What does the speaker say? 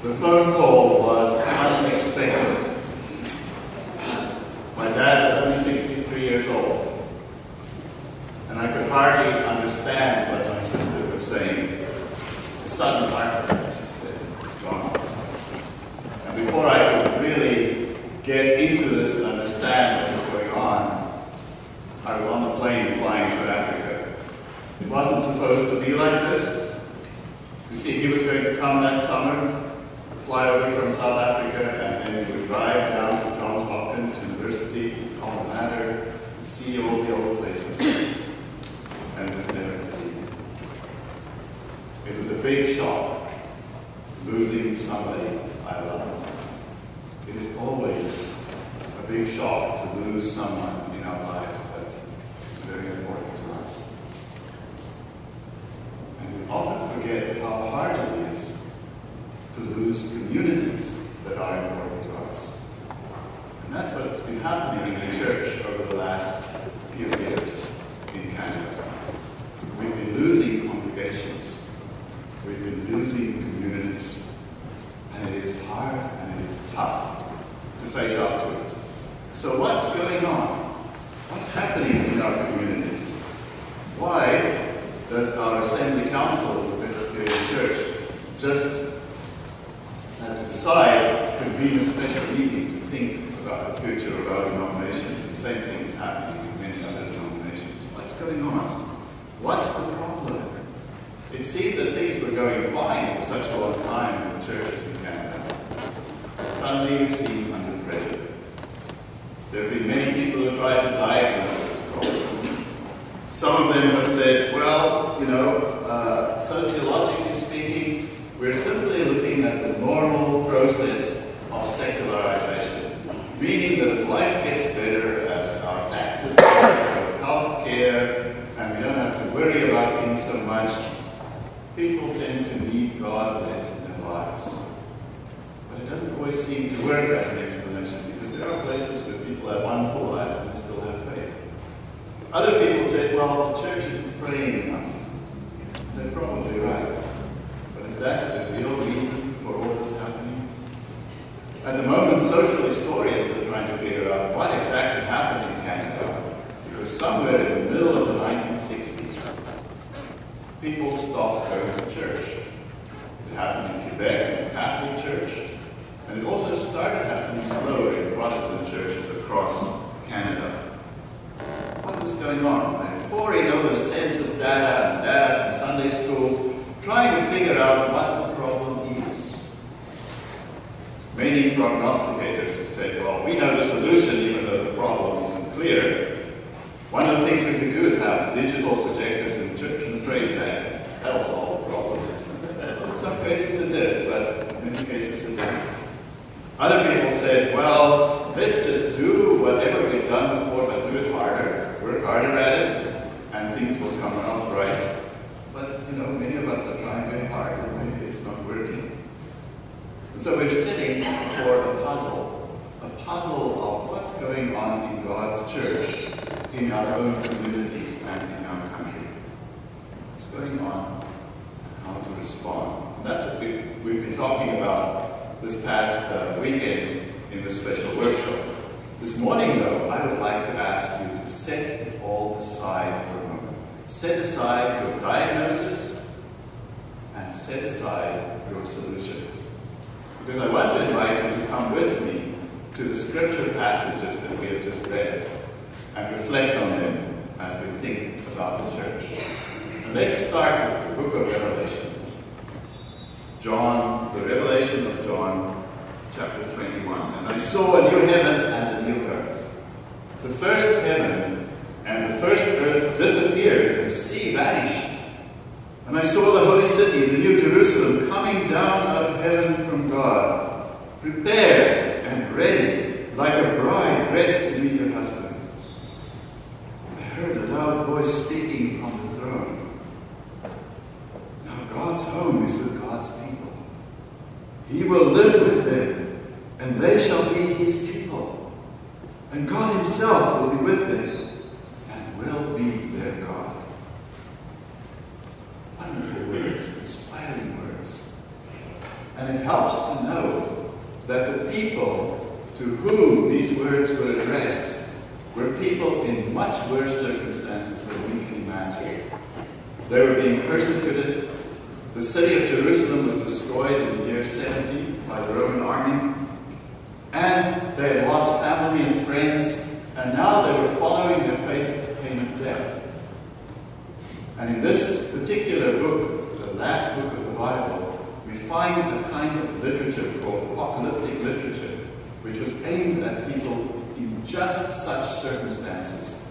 The phone call was unexpected. My dad was only 63 years old, and I could hardly understand what my sister was saying. A sudden heart attack, she said, was gone. And before I could really get into this and understand what was going on, I was on the plane flying to Africa. It wasn't supposed to be like this. You see, he was going to come that summer, fly over from South Africa, and then we would drive down to Johns Hopkins University, his alma mater, and see all the old places. And it was never to be. It was a big shock, losing somebody I loved. It is always a big shock to lose someone in our lives that is very important to us. And we often forget how hard it is to lose communities that are important to us. And that's what's been happening in the church over the last few years in Canada. We've been losing congregations. We've been losing communities. And it is hard and it is tough to face up to it. So what's going on? What's happening in our communities? Why does our Assembly Council of the Presbyterian Church just have to decide to convene a special meeting to think about the future of our denomination? The same thing is happening in many other denominations. What's going on? What's the problem? It seemed that things were going fine for such a long time with churches in Canada. But suddenly we seem under pressure. There have been many people who tried to diagnose this problem. Some of them have said, well, sociologically speaking, we're simply looking at the normal process of secularization, meaning that as life gets better, as our taxes get, as our health care, and we don't have to worry about things so much, people tend to need God less in their lives. But it doesn't always seem to work as an explanation, because there are places where people have wonderful lives and they still have faith. Other people say, well, the church isn't praying enough. They're probably right. But is that the real reason for all this happening? At the moment, social historians are trying to figure out what exactly happened in Canada, because somewhere in the middle of the 1960s, people stopped going to church. It happened in Quebec, in the Catholic Church, and it also started happening slower in Protestant churches across Canada. What was going on? I'm poring over the census data and data from Sunday schools, trying to figure out what the problem is. Many prognosticators have said, well, we know the solution even though the problem isn't clear. One of the things we could do is have digital projectors in the church and a praise band. That'll solve the problem. In some cases it did, but in many cases it didn't. Other people said, well, let's just do whatever we've done before, but do it harder. Work harder at it, and things will come out right. But, many of us are trying very hard, and maybe it's not working. And so we're sitting for a puzzle of what's going on in God's church, in our own communities, and in our country. What's going on, and how to respond. And that's what we've been talking about this past weekend in the special workshop. This morning, though, I would like to ask you to set it all aside for a moment. Set aside your diagnosis and set aside your solution. Because I want to invite you to come with me to the scripture passages that we have just read and reflect on them as we think about the church. And let's start with the book of Revelation. The Revelation of John, chapter 21. And I saw a new heaven and a new earth. The first heaven and the first earth disappeared, and the sea vanished. And I saw the holy city, the new Jerusalem, coming down out of heaven from God, prepared and ready, like a bride dressed to meet her husband. I heard a loud voice speaking from the throne. Now God's home is with God's people. He will live with them, and they shall be his people. And God himself will be with them, and will be their God. Wonderful words, inspiring words. And it helps to know that the people to whom these words were addressed were people in much worse circumstances than we can imagine. They were being persecuted. The city of Jerusalem was destroyed in the year 70 by the Roman army. And they had lost family and friends, and now they were following their faith at the pain of death. And in this particular book, the last book of the Bible, we find a kind of literature called apocalyptic literature, which was aimed at people in just such circumstances